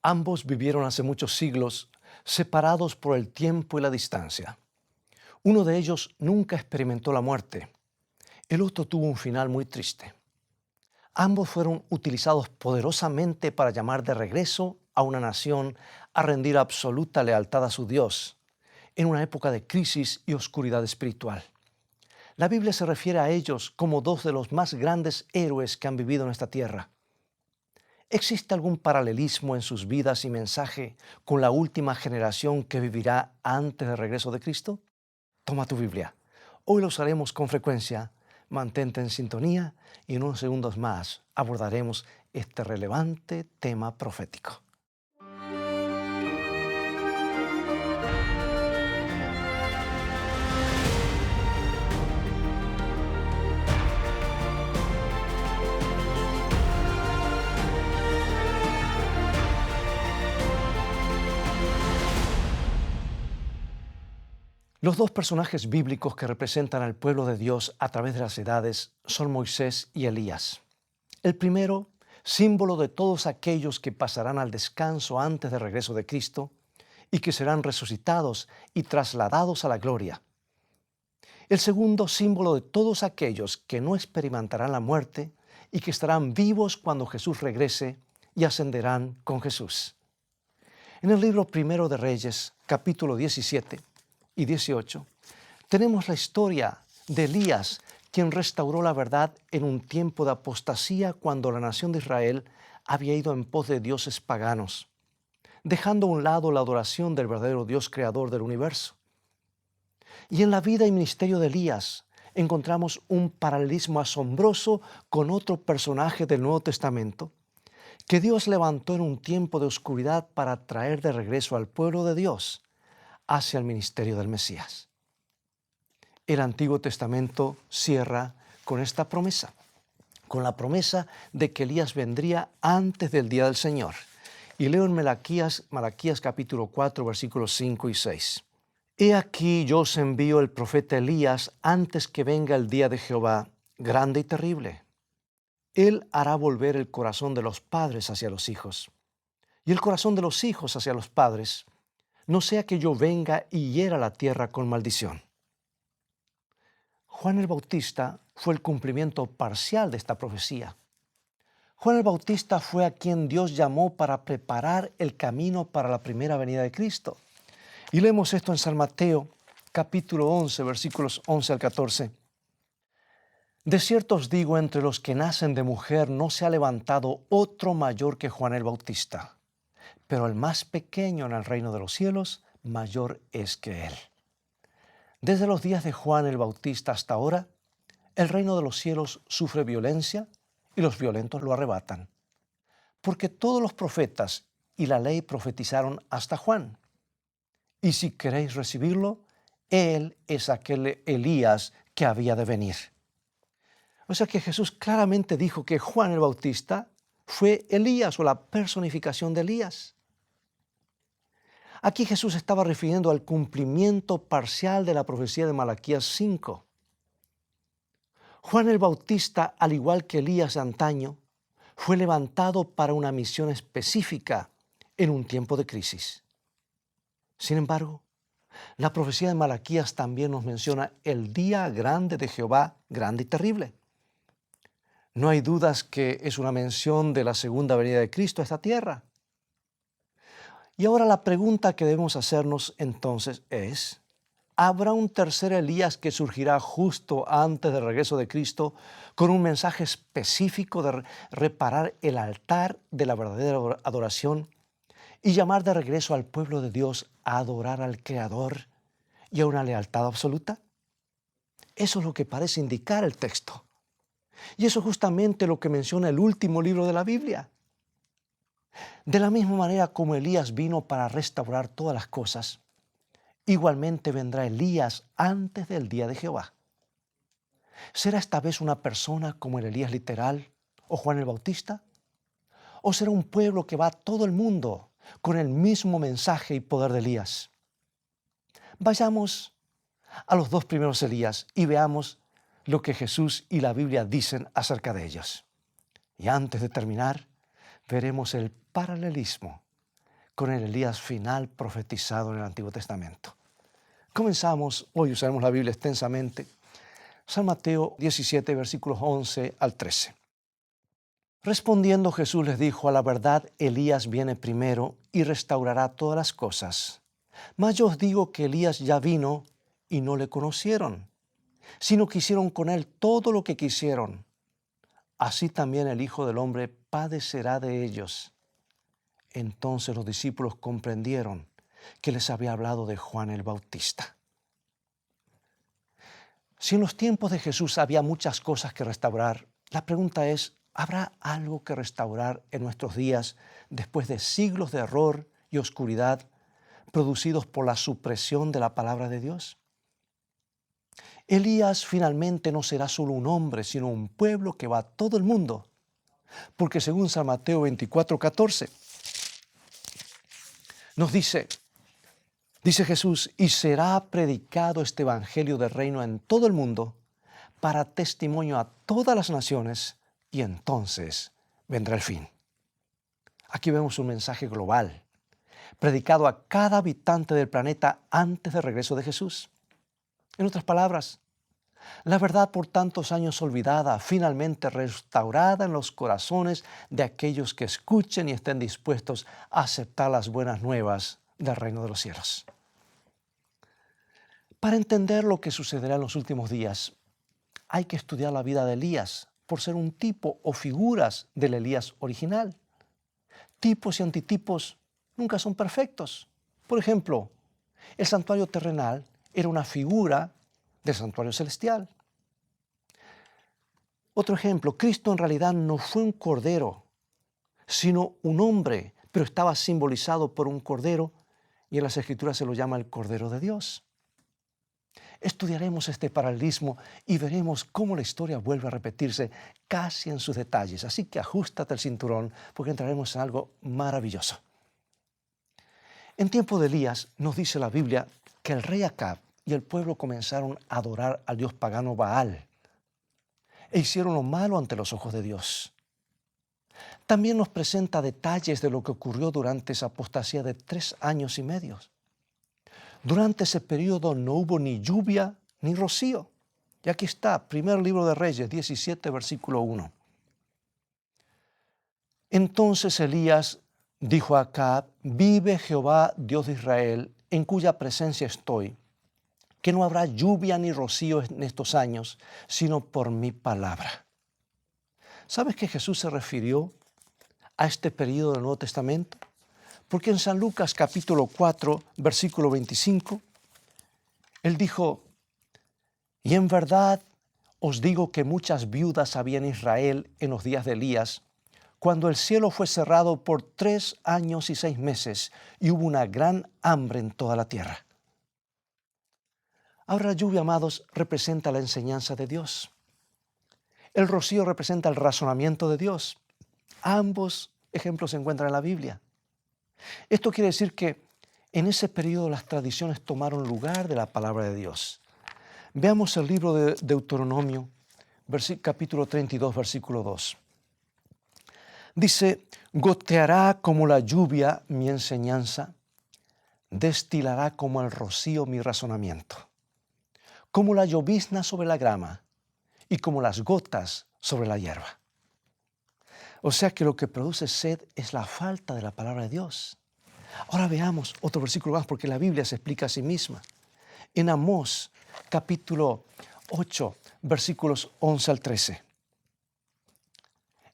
Ambos vivieron hace muchos siglos, separados por el tiempo y la distancia. Uno de ellos nunca experimentó la muerte. El otro tuvo un final muy triste. Ambos fueron utilizados poderosamente para llamar de regreso a una nación a rendir absoluta lealtad a su Dios, en una época de crisis y oscuridad espiritual. La Biblia se refiere a ellos como dos de los más grandes héroes que han vivido en esta tierra. ¿Existe algún paralelismo en sus vidas y mensaje con la última generación que vivirá antes del regreso de Cristo? Toma tu Biblia. Hoy lo usaremos con frecuencia. Mantente en sintonía y en unos segundos más abordaremos este relevante tema profético. Los dos personajes bíblicos que representan al pueblo de Dios a través de las edades son Moisés y Elías. El primero, símbolo de todos aquellos que pasarán al descanso antes del regreso de Cristo y que serán resucitados y trasladados a la gloria. El segundo, símbolo de todos aquellos que no experimentarán la muerte y que estarán vivos cuando Jesús regrese y ascenderán con Jesús. En el libro primero de Reyes, capítulo 17 y 18, tenemos la historia de Elías, quien restauró la verdad en un tiempo de apostasía cuando la nación de Israel había ido en pos de dioses paganos, dejando a un lado la adoración del verdadero Dios creador del universo. Y en la vida y ministerio de Elías encontramos un paralelismo asombroso con otro personaje del Nuevo Testamento que Dios levantó en un tiempo de oscuridad para traer de regreso al pueblo de Dios hacia el ministerio del Mesías. El Antiguo Testamento cierra con esta promesa, con la promesa de que Elías vendría antes del día del Señor. Y leo en Malaquías capítulo 4, versículos 5 y 6. He aquí yo os envío el profeta Elías antes que venga el día de Jehová, grande y terrible. Él hará volver el corazón de los padres hacia los hijos, y el corazón de los hijos hacia los padres, no sea que yo venga y hiera la tierra con maldición. Juan el Bautista fue el cumplimiento parcial de esta profecía. Juan el Bautista fue a quien Dios llamó para preparar el camino para la primera venida de Cristo. Y leemos esto en San Mateo, capítulo 11, versículos 11 al 14. De cierto os digo, entre los que nacen de mujer no se ha levantado otro mayor que Juan el Bautista, pero el más pequeño en el reino de los cielos, mayor es que él. Desde los días de Juan el Bautista hasta ahora, el reino de los cielos sufre violencia y los violentos lo arrebatan. Porque todos los profetas y la ley profetizaron hasta Juan. Y si queréis recibirlo, él es aquel Elías que había de venir. O sea que Jesús claramente dijo que Juan el Bautista fue Elías o la personificación de Elías. Aquí Jesús estaba refiriendo al cumplimiento parcial de la profecía de Malaquías 5. Juan el Bautista, al igual que Elías de antaño, fue levantado para una misión específica en un tiempo de crisis. Sin embargo, la profecía de Malaquías también nos menciona el día grande de Jehová, grande y terrible. No hay dudas que es una mención de la segunda venida de Cristo a esta tierra. Y ahora la pregunta que debemos hacernos entonces es, ¿habrá un tercer Elías que surgirá justo antes del regreso de Cristo con un mensaje específico de reparar el altar de la verdadera adoración y llamar de regreso al pueblo de Dios a adorar al Creador y a una lealtad absoluta? Eso es lo que parece indicar el texto. Y eso es justamente lo que menciona el último libro de la Biblia. De la misma manera como Elías vino para restaurar todas las cosas, igualmente vendrá Elías antes del día de Jehová. ¿Será esta vez una persona como el Elías literal o Juan el Bautista? ¿O será un pueblo que va a todo el mundo con el mismo mensaje y poder de Elías? Vayamos a los dos primeros Elías y veamos lo que Jesús y la Biblia dicen acerca de ellos. Y antes de terminar, veremos el paralelismo con el Elías final profetizado en el Antiguo Testamento. Comenzamos, hoy usaremos la Biblia extensamente, San Mateo 17, versículos 11 al 13. Respondiendo Jesús les dijo: a la verdad, Elías viene primero y restaurará todas las cosas. Mas yo os digo que Elías ya vino y no le conocieron, sino que hicieron con él todo lo que quisieron. Así también el Hijo del Hombre padecerá de ellos. Entonces los discípulos comprendieron que les había hablado de Juan el Bautista. Si en los tiempos de Jesús había muchas cosas que restaurar, la pregunta es: ¿habrá algo que restaurar en nuestros días después de siglos de error y oscuridad producidos por la supresión de la palabra de Dios? Elías finalmente no será solo un hombre, sino un pueblo que va a todo el mundo. Porque según San Mateo 24:14, nos dice Jesús: y será predicado este evangelio del reino en todo el mundo para testimonio a todas las naciones, y entonces vendrá el fin. Aquí vemos un mensaje global, predicado a cada habitante del planeta antes del regreso de Jesús. En otras palabras, la verdad por tantos años olvidada, finalmente restaurada en los corazones de aquellos que escuchen y estén dispuestos a aceptar las buenas nuevas del reino de los cielos. Para entender lo que sucederá en los últimos días, hay que estudiar la vida de Elías, por ser un tipo o figuras del Elías original. Tipos y antitipos nunca son perfectos. Por ejemplo, el santuario terrenal era una figura del santuario celestial. Otro ejemplo: Cristo en realidad no fue un cordero, sino un hombre, pero estaba simbolizado por un cordero, y en las Escrituras se lo llama el Cordero de Dios. Estudiaremos este paralelismo y veremos cómo la historia vuelve a repetirse casi en sus detalles. Así que ajustate el cinturón, porque entraremos en algo maravilloso. En tiempo de Elías nos dice la Biblia que el rey Acab y el pueblo comenzaron a adorar al dios pagano Baal e hicieron lo malo ante los ojos de Dios. También nos presenta detalles de lo que ocurrió durante esa apostasía de 3 años y medio. Durante ese periodo no hubo ni lluvia ni rocío. Y aquí está, primer libro de Reyes, 17, versículo 1. Entonces Elías dijo a Acab: vive Jehová, Dios de Israel, en cuya presencia estoy, que no habrá lluvia ni rocío en estos años, sino por mi palabra. ¿Sabes que Jesús se refirió a este periodo del Nuevo Testamento? Porque en San Lucas capítulo 4, versículo 25, Él dijo: y en verdad os digo que muchas viudas había en Israel en los días de Elías, cuando el cielo fue cerrado por 3 años y 6 meses, y hubo una gran hambre en toda la tierra. Ahora la lluvia, amados, representa la enseñanza de Dios. El rocío representa el razonamiento de Dios. Ambos ejemplos se encuentran en la Biblia. Esto quiere decir que en ese periodo las tradiciones tomaron lugar de la palabra de Dios. Veamos el libro de Deuteronomio, capítulo 32, versículo 2. Dice: goteará como la lluvia mi enseñanza, destilará como el rocío mi razonamiento, como la llovizna sobre la grama y como las gotas sobre la hierba. O sea que lo que produce sed es la falta de la palabra de Dios. Ahora veamos otro versículo más, porque la Biblia se explica a sí misma. En Amós, capítulo 8, versículos 11 al 13.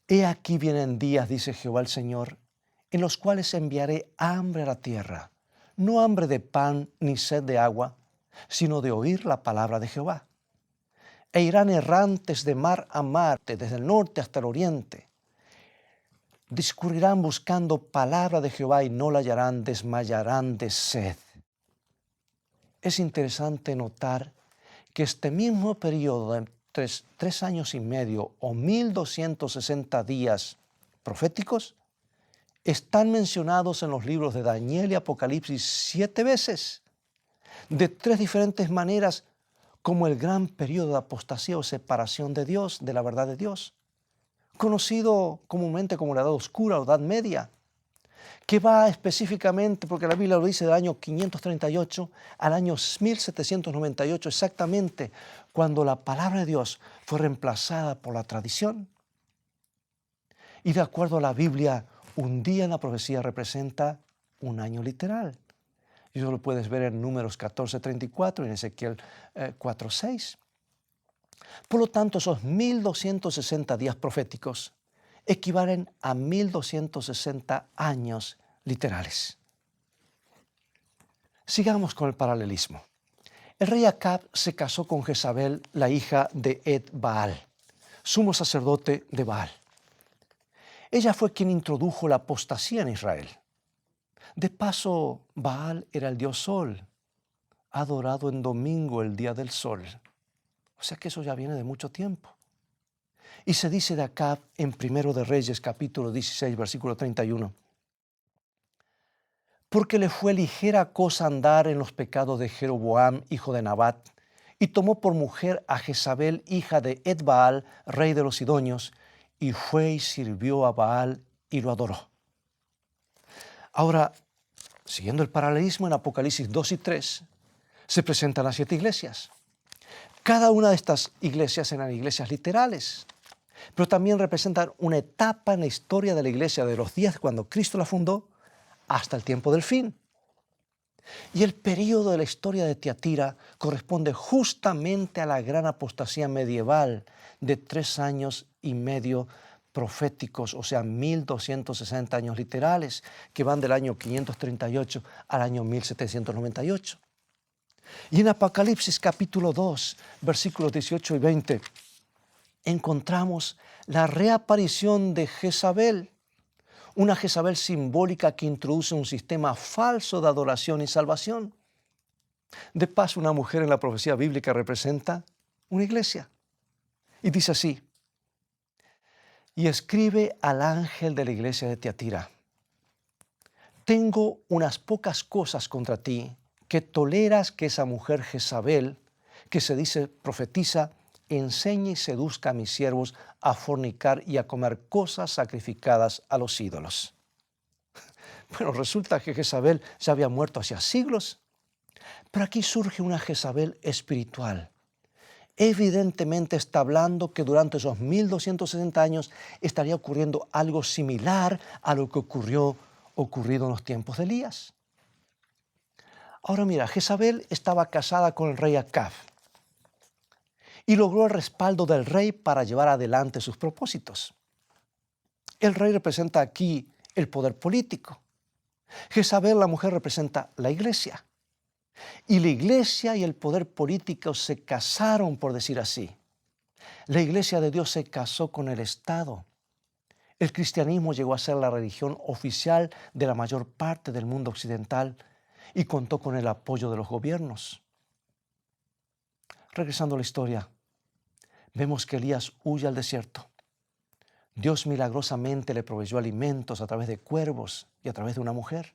He aquí vienen días, dice Jehová el Señor, en los cuales enviaré hambre a la tierra, no hambre de pan ni sed de agua, sino de oír la palabra de Jehová. E irán errantes de mar a mar, desde el norte hasta el oriente. Discurrirán buscando palabra de Jehová y no la hallarán, desmayarán de sed. Es interesante notar que este mismo periodo de 3 años y medio o 1260 días proféticos están mencionados en los libros de Daniel y Apocalipsis 7 veces, de 3 diferentes maneras, como el gran periodo de apostasía o separación de Dios, de la verdad de Dios, conocido comúnmente como la Edad Oscura o Edad Media, que va específicamente, porque la Biblia lo dice, del año 538 al año 1798, exactamente cuando la palabra de Dios fue reemplazada por la tradición. Y de acuerdo a la Biblia, un día en la profecía representa un año literal. Y eso lo puedes ver en Números 14:34 y en Ezequiel 4:6. Por lo tanto, esos 1260 días proféticos equivalen a 1260 años literales. Sigamos con el paralelismo. El rey Acab se casó con Jezabel, la hija de Ed-Baal, sumo sacerdote de Baal. Ella fue quien introdujo la apostasía en Israel. De paso, Baal era el dios Sol, adorado en domingo, el día del sol. O sea que eso ya viene de mucho tiempo. Y se dice de Acab en 1 de Reyes, capítulo 16, versículo 31. Porque le fue ligera cosa andar en los pecados de Jeroboam, hijo de Nabat, y tomó por mujer a Jezabel, hija de Ed-Baal, rey de los Sidonios, y fue y sirvió a Baal y lo adoró. Ahora, siguiendo el paralelismo, en Apocalipsis 2 y 3, se presentan las 7 iglesias. Cada una de estas iglesias eran iglesias literales, pero también representan una etapa en la historia de la iglesia de los días cuando Cristo la fundó hasta el tiempo del fin. Y el período de la historia de Tiatira corresponde justamente a la gran apostasía medieval de 3 años y medio proféticos, o sea, 1260 años literales, que van del año 538 al año 1798. Y en Apocalipsis capítulo 2, versículos 18 y 20, encontramos la reaparición de Jezabel, una Jezabel simbólica que introduce un sistema falso de adoración y salvación. De paso, una mujer en la profecía bíblica representa una iglesia. Y dice así: y escribe al ángel de la iglesia de Tiatira: tengo unas pocas cosas contra ti, que toleras que esa mujer Jezabel, que se dice profetiza, enseñe y seduzca a mis siervos a fornicar y a comer cosas sacrificadas a los ídolos. Bueno, resulta que Jezabel ya había muerto hacía siglos, pero aquí surge una Jezabel espiritual. Evidentemente está hablando que durante esos 1260 años estaría ocurriendo algo similar a lo que ocurrido en los tiempos de Elías. Ahora mira, Jezabel estaba casada con el rey Acab y logró el respaldo del rey para llevar adelante sus propósitos. El rey representa aquí el poder político. Jezabel, la mujer, representa la iglesia. Y la iglesia y el poder político se casaron, por decir así. La iglesia de Dios se casó con el Estado. El cristianismo llegó a ser la religión oficial de la mayor parte del mundo occidental y contó con el apoyo de los gobiernos. Regresando a la historia, vemos que Elías huye al desierto. Dios milagrosamente le proveyó alimentos a través de cuervos y a través de una mujer.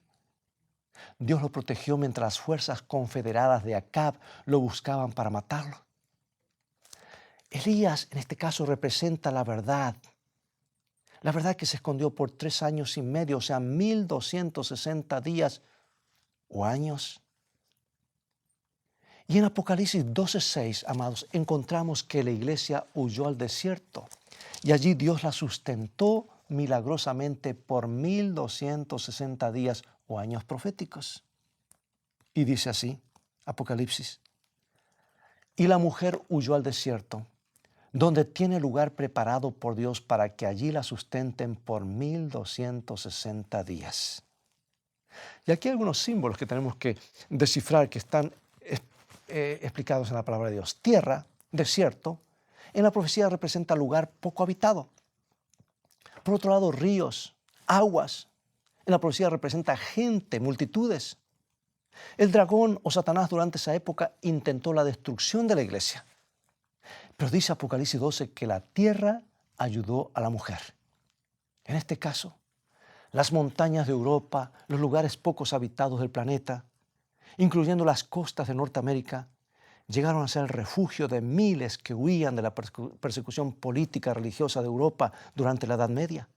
Dios lo protegió mientras las fuerzas confederadas de Acab lo buscaban para matarlo. Elías, en este caso, representa la verdad que se escondió por 3 años y medio, o sea, 1260 días o años. Y en Apocalipsis 12:6, amados, encontramos que la iglesia huyó al desierto y allí Dios la sustentó milagrosamente por 1260 días o años proféticos. Y dice así, Apocalipsis: y la mujer huyó al desierto, donde tiene lugar preparado por Dios para que allí la sustenten por 1260 días. Y aquí hay algunos símbolos que tenemos que descifrar que están explicados en la palabra de Dios. Tierra, desierto, en la profecía representa lugar poco habitado. Por otro lado, ríos, aguas, en la profecía representa gente, multitudes. El dragón o Satanás durante esa época intentó la destrucción de la iglesia. Pero dice Apocalipsis 12 que la tierra ayudó a la mujer. En este caso, las montañas de Europa, los lugares pocos habitados del planeta, incluyendo las costas de Norteamérica, llegaron a ser el refugio de miles que huían de la persecución política religiosa de Europa durante la Edad Media.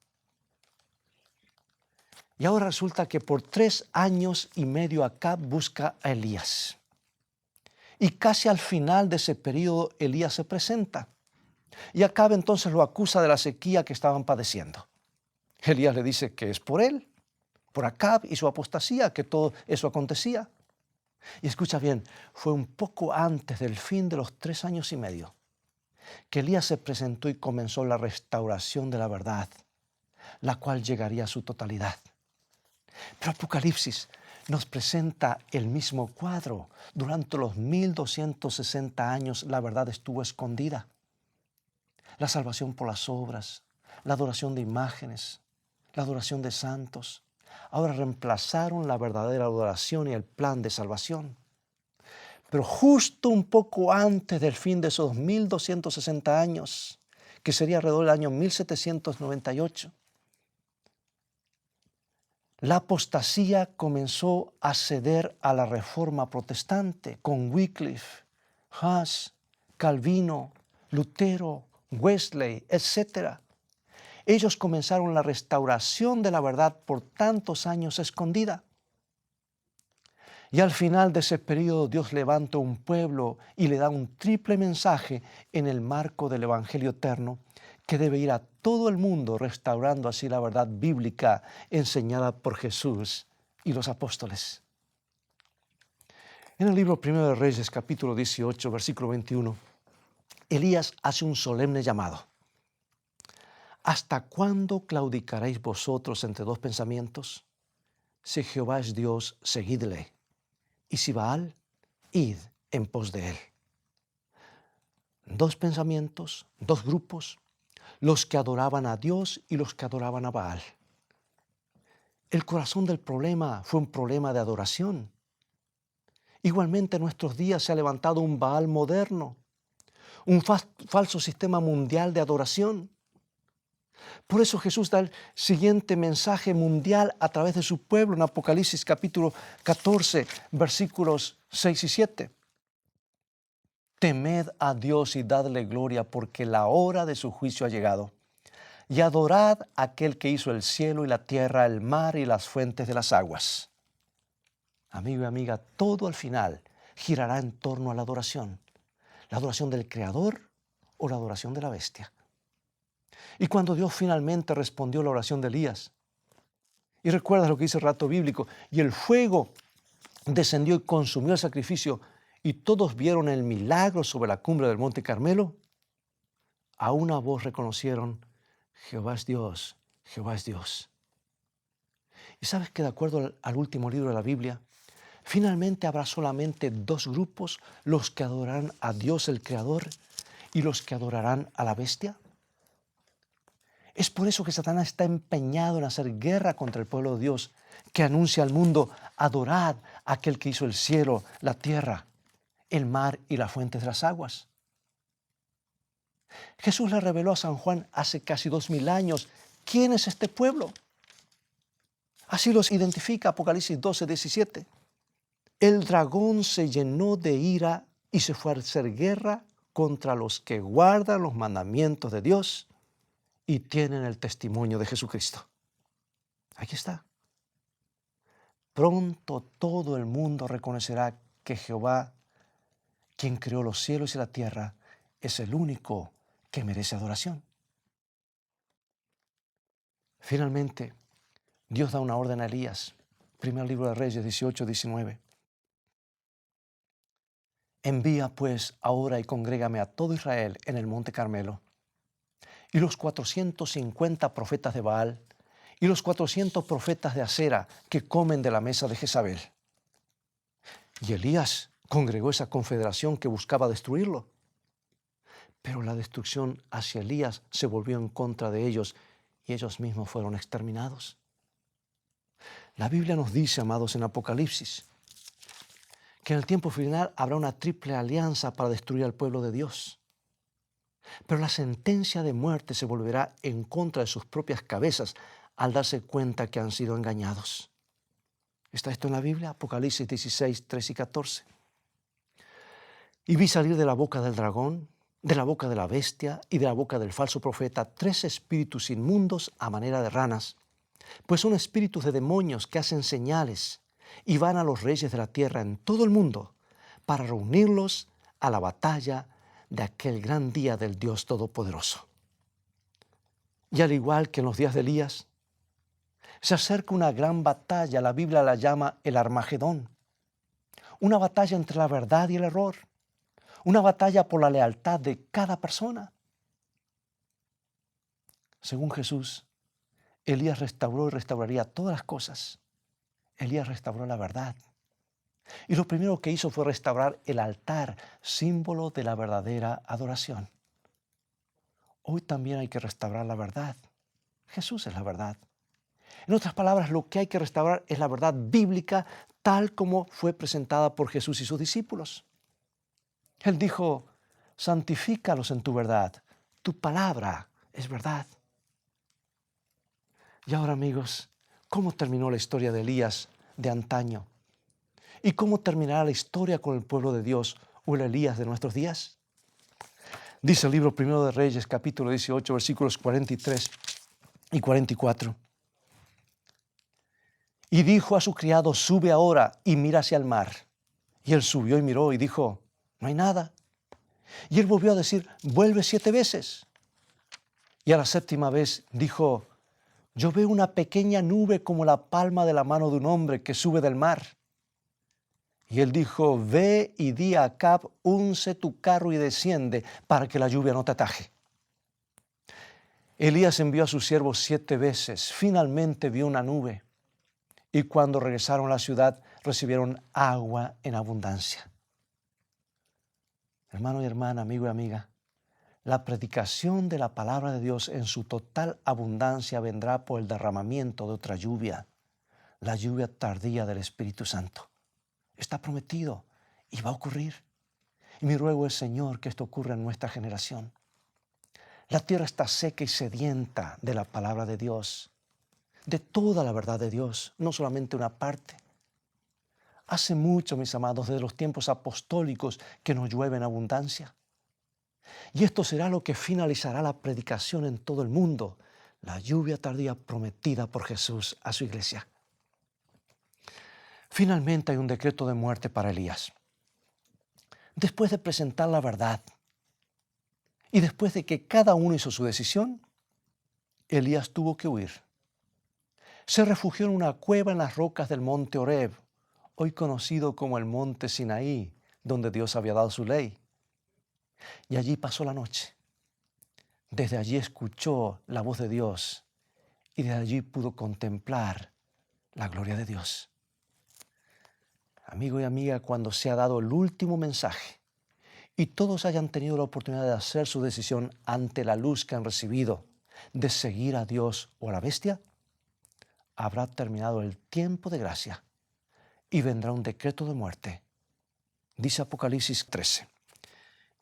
Y ahora resulta que por 3 años y medio Acab busca a Elías. Y casi al final de ese periodo Elías se presenta. Y Acab entonces lo acusa de la sequía que estaban padeciendo. Elías le dice que es por él, por Acab y su apostasía, que todo eso acontecía. Y escucha bien, fue un poco antes del fin de los 3 años y medio que Elías se presentó y comenzó la restauración de la verdad, la cual llegaría a su totalidad. Pero Apocalipsis nos presenta el mismo cuadro. Durante los 1260 años la verdad estuvo escondida. La salvación por las obras, la adoración de imágenes, la adoración de santos, ahora reemplazaron la verdadera adoración y el plan de salvación. Pero justo un poco antes del fin de esos 1260 años, que sería alrededor del año 1798, la apostasía comenzó a ceder a la reforma protestante con Wycliffe, Huss, Calvino, Lutero, Wesley, etc. Ellos comenzaron la restauración de la verdad por tantos años escondida. Y al final de ese periodo Dios levanta un pueblo y le da un triple mensaje en el marco del Evangelio eterno que debe ir a todo el mundo, restaurando así la verdad bíblica enseñada por Jesús y los apóstoles. En el libro Primero de Reyes, capítulo 18, versículo 21, Elías hace un solemne llamado. ¿Hasta cuándo claudicaréis vosotros entre dos pensamientos? Si Jehová es Dios, seguidle. Y si Baal, id en pos de él. Dos pensamientos, dos grupos, los que adoraban a Dios y los que adoraban a Baal. El corazón del problema fue un problema de adoración. Igualmente en nuestros días se ha levantado un Baal moderno, un falso sistema mundial de adoración. Por eso Jesús da el siguiente mensaje mundial a través de su pueblo en Apocalipsis capítulo 14, versículos 6 y 7. Temed a Dios y dadle gloria, porque la hora de su juicio ha llegado. Y adorad a aquel que hizo el cielo y la tierra, el mar y las fuentes de las aguas. Amigo y amiga, todo al final girará en torno a la adoración del Creador o la adoración de la bestia. Y cuando Dios finalmente respondió la oración de Elías, y recuerdas lo que dice el relato bíblico, y el fuego descendió y consumió el sacrificio, y todos vieron el milagro sobre la cumbre del monte Carmelo, a una voz reconocieron: Jehová es Dios, Jehová es Dios. Y sabes que de acuerdo al último libro de la Biblia, finalmente habrá solamente dos grupos, los que adorarán a Dios el Creador y los que adorarán a la bestia. Es por eso que Satanás está empeñado en hacer guerra contra el pueblo de Dios, que anuncia al mundo: adorad a aquel que hizo el cielo, la tierra, el mar y las fuentes de las aguas. Jesús le reveló a San Juan hace casi 2000 años quién es este pueblo. Así los identifica Apocalipsis 12, 17. El dragón se llenó de ira y se fue a hacer guerra contra los que guardan los mandamientos de Dios y tienen el testimonio de Jesucristo. Aquí está. Pronto todo el mundo reconocerá que Jehová, quien creó los cielos y la tierra, es el único que merece adoración. Finalmente, Dios da una orden a Elías. Primer libro de Reyes 18, 19. Envía pues ahora y congrégame a todo Israel en el monte Carmelo. Y los 450 profetas de Baal y los 400 profetas de Acera que comen de la mesa de Jezabel. Y Elías congregó esa confederación que buscaba destruirlo. Pero la destrucción hacia Elías se volvió en contra de ellos y ellos mismos fueron exterminados. La Biblia nos dice, amados, en Apocalipsis, que en el tiempo final habrá una triple alianza para destruir al pueblo de Dios. Pero la sentencia de muerte se volverá en contra de sus propias cabezas al darse cuenta que han sido engañados. ¿Está esto en la Biblia? Apocalipsis 16, 3 y 14. Y vi salir de la boca del dragón, de la boca de la bestia y de la boca del falso profeta 3 espíritus inmundos a manera de ranas, pues son espíritus de demonios que hacen señales y van a los reyes de la tierra en todo el mundo para reunirlos a la batalla de aquel gran día del Dios Todopoderoso. Y al igual que en los días de Elías, se acerca una gran batalla, la Biblia la llama el Armagedón, una batalla entre la verdad y el error, una batalla por la lealtad de cada persona. Según Jesús, Elías restauró y restauraría todas las cosas. Elías restauró la verdad. Y lo primero que hizo fue restaurar el altar, símbolo de la verdadera adoración. Hoy también hay que restaurar la verdad. Jesús es la verdad. En otras palabras, lo que hay que restaurar es la verdad bíblica tal como fue presentada por Jesús y sus discípulos. Él dijo, santifícalos en tu verdad. Tu palabra es verdad. Y ahora, amigos, ¿cómo terminó la historia de Elías de antaño? ¿Y cómo terminará la historia con el pueblo de Dios o el Elías de nuestros días? Dice el libro Primero de Reyes, capítulo 18, versículos 43 y 44. Y dijo a su criado, sube ahora y mira hacia el mar. Y él subió y miró y dijo, no hay nada. Y él volvió a decir, vuelve 7 veces. Y a la 7ª vez dijo, yo veo una pequeña nube como la palma de la mano de un hombre que sube del mar. Y él dijo, ve y di a Acab, unce tu carro y desciende para que la lluvia no te ataje. Elías envió a sus siervos 7 veces. Finalmente vio una nube. Y cuando regresaron a la ciudad, recibieron agua en abundancia. Hermano y hermana, amigo y amiga, la predicación de la palabra de Dios en su total abundancia vendrá por el derramamiento de otra lluvia, la lluvia tardía del Espíritu Santo. Está prometido y va a ocurrir. Y mi ruego es, Señor, que esto ocurra en nuestra generación. La tierra está seca y sedienta de la palabra de Dios, de toda la verdad de Dios, no solamente una parte. Hace mucho, mis amados, desde los tiempos apostólicos que nos llueve en abundancia. Y esto será lo que finalizará la predicación en todo el mundo, la lluvia tardía prometida por Jesús a su iglesia. Finalmente hay un decreto de muerte para Elías. Después de presentar la verdad y después de que cada uno hizo su decisión, Elías tuvo que huir. Se refugió en una cueva en las rocas del monte Horeb, hoy conocido como el monte Sinaí, donde Dios había dado su ley. Y allí pasó la noche. Desde allí escuchó la voz de Dios y desde allí pudo contemplar la gloria de Dios. Amigo y amiga, cuando se ha dado el último mensaje y todos hayan tenido la oportunidad de hacer su decisión ante la luz que han recibido de seguir a Dios o a la bestia, habrá terminado el tiempo de gracia y vendrá un decreto de muerte. Dice Apocalipsis 13.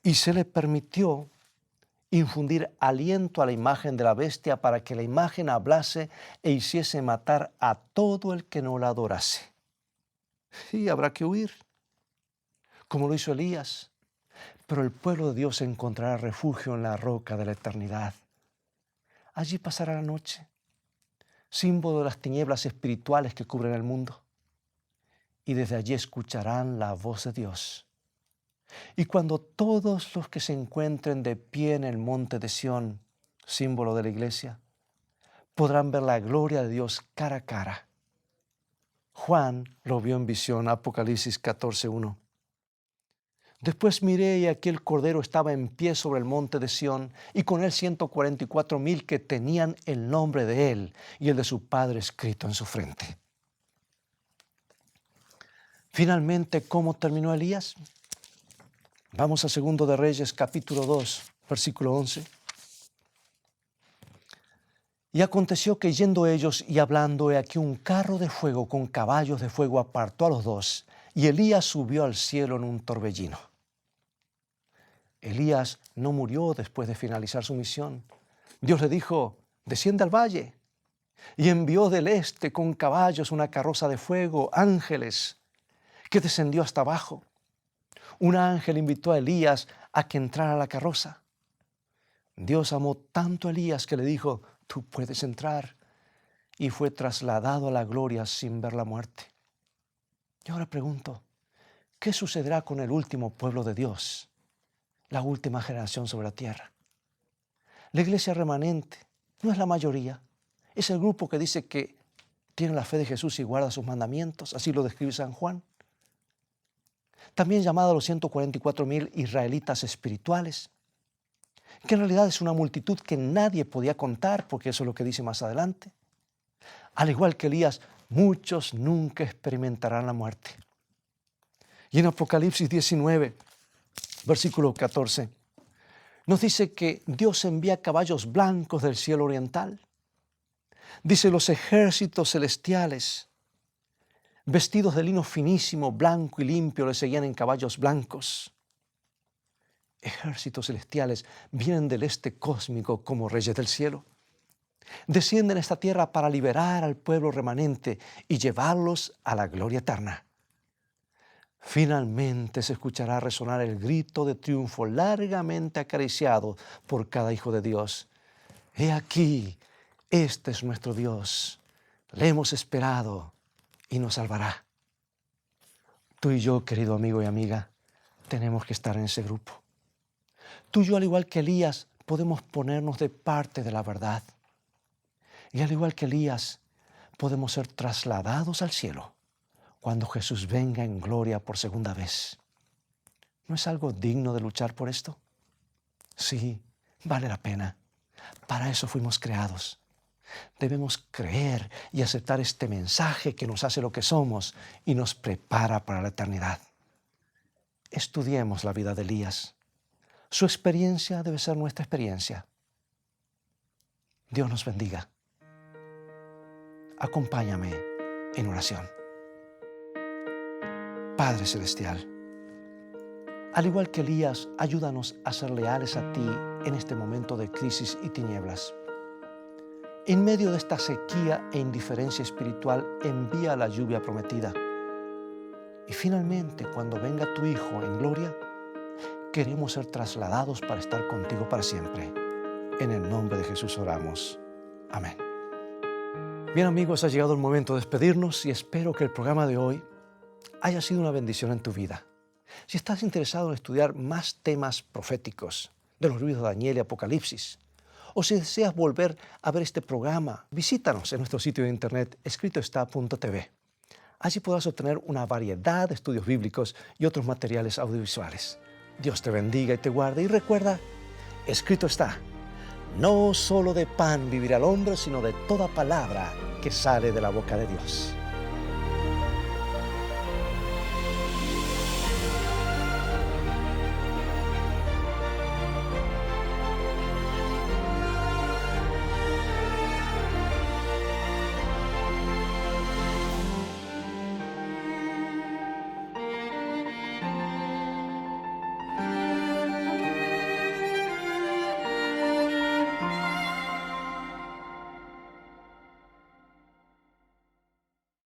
Y se le permitió infundir aliento a la imagen de la bestia para que la imagen hablase e hiciese matar a todo el que no la adorase. Sí, habrá que huir, como lo hizo Elías, pero el pueblo de Dios encontrará refugio en la roca de la eternidad. Allí pasará la noche, símbolo de las tinieblas espirituales que cubren el mundo, y desde allí escucharán la voz de Dios. Y cuando todos los que se encuentren de pie en el monte de Sión, símbolo de la iglesia, podrán ver la gloria de Dios cara a cara. Juan lo vio en visión, Apocalipsis 14:1. Después miré y aquí el Cordero estaba en pie sobre el monte de Sión y con él 144,000 que tenían el nombre de él y el de su Padre escrito en su frente. Finalmente, ¿cómo terminó Elías? Vamos a 2 de Reyes, capítulo 2, versículo 11. Y aconteció que yendo ellos y hablando, he aquí un carro de fuego con caballos de fuego apartó a los dos, y Elías subió al cielo en un torbellino. Elías no murió después de finalizar su misión. Dios le dijo, desciende al valle, y envió del este con caballos una carroza de fuego, ángeles, que descendió hasta abajo. Un ángel invitó a Elías a que entrara a la carroza. Dios amó tanto a Elías que le dijo, tú puedes entrar. y fue trasladado a la gloria sin ver la muerte. Y ahora pregunto, ¿qué sucederá con el último pueblo de Dios, la última generación sobre la tierra? La iglesia remanente no es la mayoría, es el grupo que dice que tiene la fe de Jesús y guarda sus mandamientos, así lo describe San Juan. También llamado a los 144,000 israelitas espirituales, que en realidad es una multitud que nadie podía contar, porque eso es lo que dice más adelante. Al igual que Elías, muchos nunca experimentarán la muerte. Y en Apocalipsis 19, versículo 14, nos dice que Dios envía caballos blancos del cielo oriental. Dice, los ejércitos celestiales, vestidos de lino finísimo, blanco y limpio, le seguían en caballos blancos. Ejércitos celestiales vienen del este cósmico como reyes del cielo. Descienden a esta tierra para liberar al pueblo remanente y llevarlos a la gloria eterna. Finalmente se escuchará resonar el grito de triunfo largamente acariciado por cada hijo de Dios. He aquí, este es nuestro Dios. Le hemos esperado y nos salvará. Tú y yo, querido amigo y amiga, tenemos que estar en ese grupo. Tú y yo, al igual que Elías, podemos ponernos de parte de la verdad. Y al igual que Elías, podemos ser trasladados al cielo cuando Jesús venga en gloria por segunda vez. ¿No es algo digno de luchar por esto? Sí, vale la pena. Para eso fuimos creados. Debemos creer y aceptar este mensaje que nos hace lo que somos y nos prepara para la eternidad. Estudiemos la vida de Elías. Su experiencia debe ser nuestra experiencia. Dios nos bendiga. Acompáñame en oración. Padre Celestial, al igual que Elías, ayúdanos a ser leales a ti en este momento de crisis y tinieblas. En medio de esta sequía e indiferencia espiritual, envía la lluvia prometida. Y finalmente, cuando venga tu Hijo en gloria, queremos ser trasladados para estar contigo para siempre. En el nombre de Jesús oramos. Amén. Bien, amigos, ha llegado el momento de despedirnos y espero que el programa de hoy haya sido una bendición en tu vida. Si estás interesado en estudiar más temas proféticos de los libros de Daniel y Apocalipsis, o si deseas volver a ver este programa, visítanos en nuestro sitio de internet escritoestá.tv. Allí podrás obtener una variedad de estudios bíblicos y otros materiales audiovisuales. Dios te bendiga y te guarde, y recuerda, escrito está, no solo de pan vivirá el hombre, sino de toda palabra que sale de la boca de Dios.